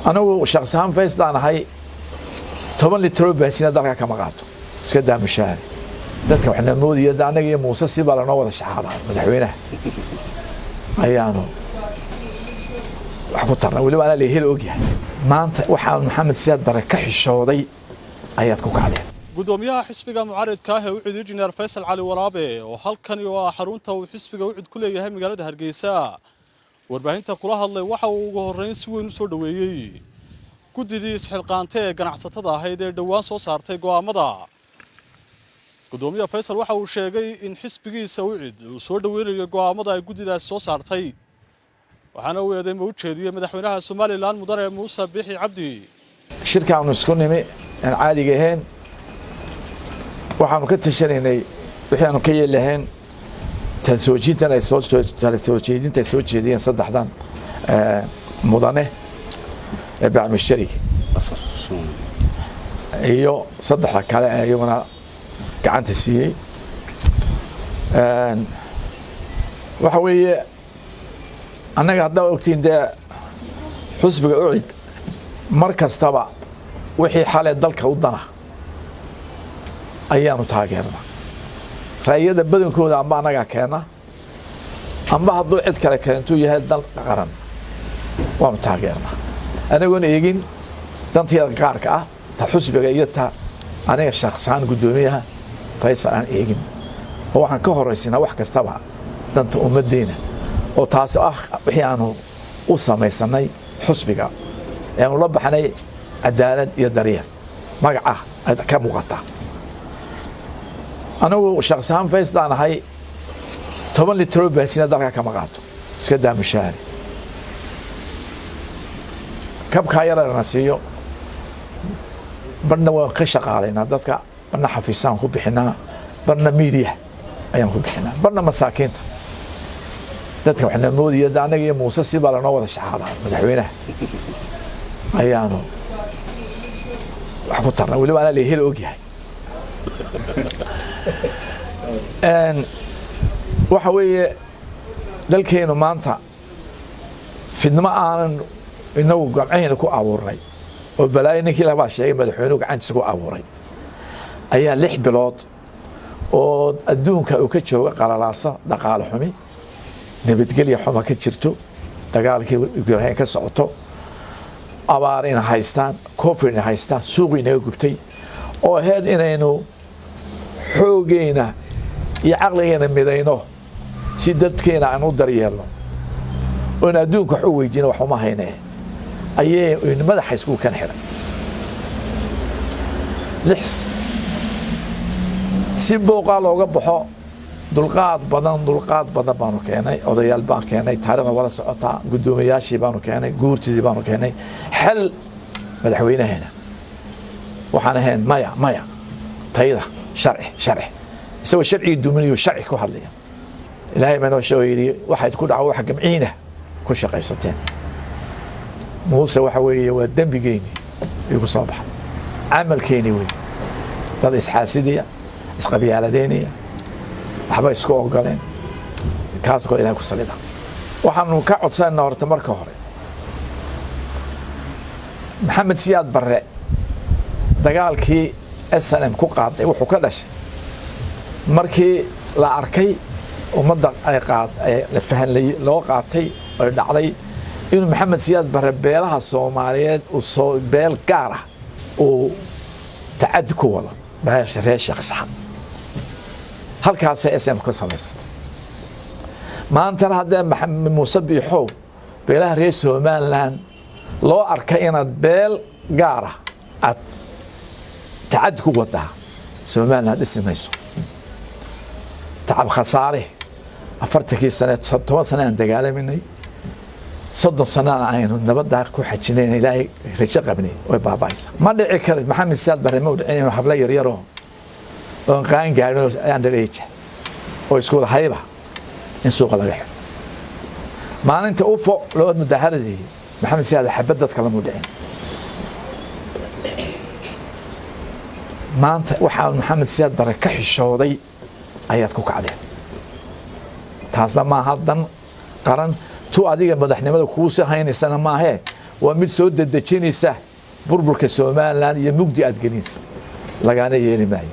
anigu shakhsi ahaan fayslaan ahay 10 litro baasina dalka kama qaato iska daa mushaar dadka waxna moodiyo anaga iyo Muuse si baa noo wada shaqada madaxweynaha ayaanu wax ku tarna wali wala leeyahay ogyahay maanta waxa Maxamed Siyaad Barre ka xishooday ayaad ku kacdeen gudoomiyaha xisbiga mucaaradka ah ee u xidhiidh injineer Faysal Cali Waraabe oo halkan iyo xarunta uu xisbiga u cid ku leeyahay magaalada Hargeysa warbaahinta kula hadlay waxa uu ugu horeyn si weyn u soo dhaweeyay gudidii isxilqaantay ee ganacsatada ahayd ee dhawaan soo saartay go'aamada gudoomiyaha Faysal waxa uu sheegay in xisbigiisa u cid uu soo dhaweynayo go'aamada ay gudidaas soo saartay waxaana uu eedeemo u jeediyay madaxweynaha Soomaaliland Mudane Muuse Biixi Cabdi shirkaan isku nimi aan caadiga ahayn waxaanu ka tashanaynay wixii aanu ka yeelahayn tansoojintan ay soo jeediyeen saddexdan mudane ee bacmishtariga iyo saddexda kale ayaguna gacanta siiyey waxa weeye annaga haddaa ogtiin dee xusbiga u cid mar kastaba wixii xalay dalka u dana ayaanu taageernaa ra'yada badankooda amba annagaa keena amba hadduu cid kale keentuu yahay dal qaran waanu taageernaa anagoon eegin danteeda gaarka ah ta xusbiga iyo ta aniga shakhsiyan gudoomiyaha Faysal aan eegin oo waxaan ka horeysinaa wax kastaba danta ummadeena oo taas ah wixii aanu u samaysanay xusbiga ee aanu la baxnay cadaalad iyo daryeel magaca ka muuqata anigu shakhsi ahaan Fayslaan ahay 10 litro baasina dalka kama qaato iska daa mushaar kabka yarana siiyo barna waa ka shaqaaleynaa dadka barna xafiisaan ku bixinaa barna media ayaan ku bixinaa barna masaakiinta dadka waxna moodiyo anaga iyo Muuse si baa noo wada shaqada madaxweynaha ayaanu wax ku tarna wali wala leeyahay ogyahay waxa weeye dalkeenu maanta fidnimo aanan inagu gamcayna ku abuurnay oo balaayinkii laga sheegay madaxweynuhu gacantiisa ku abuuray ayaa 6 bilood oo adduunka uu ka jooga qalalaasa dhaqaale xumi nabadgelyo xuma ka jirto dagaalkii Ukraine ka socoto abaarina haystaan covidna haystaan suuqina gubtay oo ahayd inaynu xoogeena iyo caqligeena midayno si dadkeena aan u daryeelno oo adduunka wax u weydiino wax uma haynaa ayay madaxa isku kan xiray lix si booqa looga baxo dulqaad badan baanu keenay odayaal baan keenay taariikhda wala socota gudoomiyaashii baanu keenay guurtidii baanu keenay xal madaxweynaheena waxaan ahayn maya tayda sharci isagoo sharci duminayo sharci ku hadlaya ilaahay ma noo sheegay waxaad ku dhaco wax gamciina ku shaqaysateen Muuse waxa weeye waa dambigeeni igu soo baxay amalkeeni weey dad isxaasidiya isqabiyaaladeeniya waxba isku ogoleen kaas kale ilaahay ku salida waxaanu ka codsanaa horta marka hore Maxamed Siyaad Barre dagaalkii SNM ku qaaday wuxuu ka dhashay markii la arkay ummadda ay la fahanlay loo qaatay oo dhacday inuu Maxamed Siyaad Barre beelaha Soomaaliyeed uu soo beel gaar ah oo tacad ku wada beesha reer shakhsiyan halkaas SNM ka samaysatay maanta hadda Maxamed Muuse Biixi beelaha reer Soomaaliland loo arkay inaad beel gaar ah تعد قوتها سومالنا دسميسو تعب خساره أفرتكي سنة 10 سنة عند قال مني صد سنة عينه نبض كو حجنين إلهي رجع ابني وبابايس ما دعي كذا محمد سياد بري مود عينه حبلا يريرو وكان قالوا عند ريج ويسكول هايبه إن سوق الريح ما أنت أوفق لو مدهر دي محمد سياد حبدت كلام مودعين maanta waxa Maxamed Siyaad Barre ka xishooday ayaad ku kacdeen taasna ma hadan qaran tu adiga madaxnimada ku soo haynaysana ma ahe ومن سود الدجينيسة بربرك سومان لان يمجدي أدجنيس لقانا يلي ماي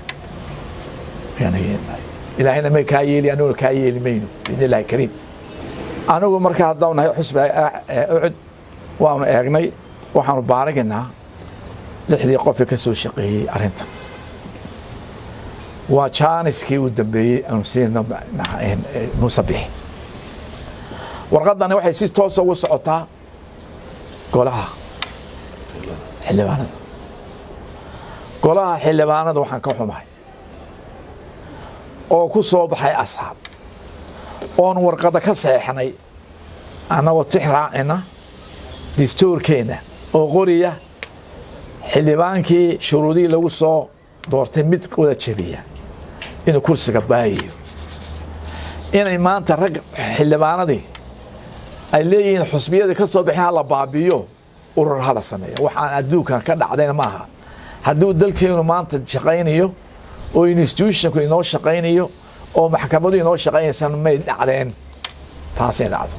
يعني يلي ماي إلى هنا ما كايلي أنا كايلي مينو بإذن الله الكريم أنا أقول مركز هذا حسب أعد وأنا أغني وحنا بارقنا لحدي قفي كسو شقي أرنتا وشانسكي ودبي أنسينا مصبيح ورقدنا waxay si toos ugu socotaa golaha xildhibaanada waxaan ka xumahay oo ku soo baxay asxaab oon warqada ka saxeexnay anagoo tixraacina dastuurkeena oo qoriya xildhibaankii shuruudii lagu soo doortay mid wada jabiya inuu kursiga baahiyo inay maanta rag xildhibaanadii ay leeyihiin xusbiyada ka soo bixin la baabiyo urur hala sameeyo waxaan adduunkan ka dhacdayna maaha haddii dalkeenu maanta shaqaynayo oo institutionku inoo shaqaynayo oo maxkamadu inoo shaqaynaysan may dhacdeen taasay dhacdo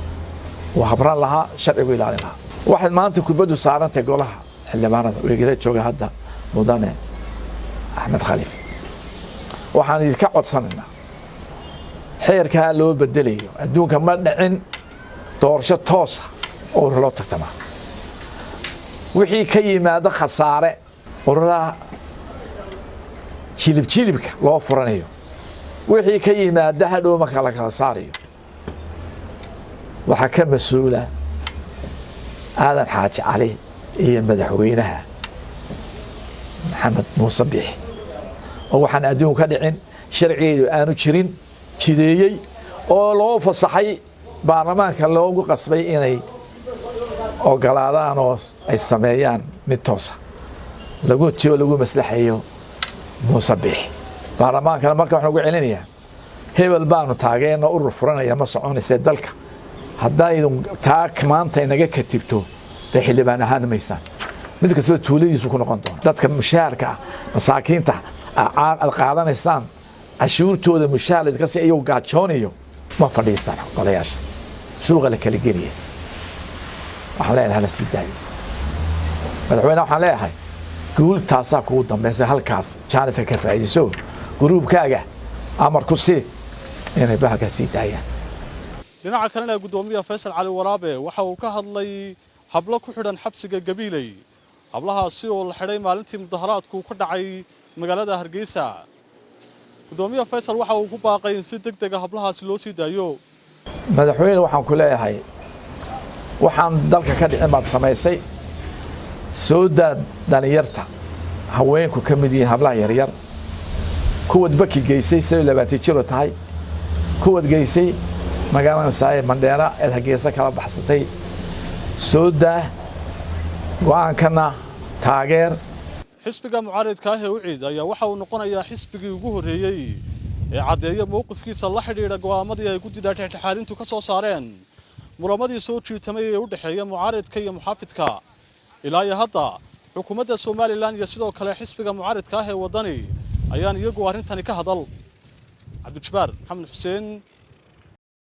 waa habran lahaa sharcigu ilaalin lahaa waxaad maanta kubaddu saarantay golaha xildhibaanada weegala jooga hadda mudane axmed khaliif waxaan idinka codsanaynaa xeerkaa loo bedelayo adduunka ma dhicin doorasho toosa oo loo tartama wixii ka yimaada khasaare ururaha jilibka loo furanayo wixii ka yimaada hadhow marka la kala saarayo waxaa ka mas-uula aadan xaaji cali iyo madaxweynaha maxamed muuse biixi oo waxaan adduunka ka dhicin sharcigeedu aanu jirin jideeyey oo loo fasaxay baarlamaanka loogu qasbay inay ogolaadaan oo ay sameeyaan mid toosa lagu maslaxayo muuse biixi baarlamaankana marka waxaan ugu celinayaa hebel baanu taageerna urur furanaya ma soconaysee dalka haddaydu taa maanta inaga katibto dee xildhibaan ahaan maysaan mid kastaba tuuladiisu ku noqon doona dadka mushaharka masaakiinta aad qaadanaysaan cashuurtooda mushaar idinka iyuu gaajoonayo ma fadhiistaan golayaasha suuqa la kala geliya waxaan leenahay la sii daayo madaxweyne waxaan leeyahay guul taasaa kugu dambaysa halkaas jaaniska ka faa'iidayso gruubkaaga amar ku sii inay bahalka sii daayaan dhinaca kalena gudoomiyaha Faysal Cali Waraabe waxa uu ka hadlay hablo ku xidhan xabsiga Gabiley hablahaasi oo la xidhay maalintii mudaharaadku ka dhacay magaalada Hargeysa gudoomiyaha Faysal waxa uu ku baaqay in si degdeg ah hablahaasi loo sii daayo madaxweyne waxaan ku leeyahay waxaan dalka ka dhicin baad samaysay soo daad dhalinyarta haweenku ka mid yihiin hablaha yaryar kuwad baki geysay 20 jiro tahay kuwad geysay magaalada Saay Mandheera ee Hargeysa kala baxsatay soo daa go'aankana taageer xisbiga mucaaradka ah ee UCID ayaa waxa uu noqonayaa xisbigii ugu horeeyay ee cadeeya mowqifkiisa la xidhiidha go'aamadii ay gudida dhexdhexaadintu ka soo saareen muramadii soo jiitamay ee u dhaxeeya mucaaradka iyo muxaafidka ilaa hadda xukuumadda Soomaaliland iyo sidoo kale xisbiga mucaaradka ah ee wadani ayaan iyagu arintani ka hadal Cabdi Jabbaar Maxamed Xuseen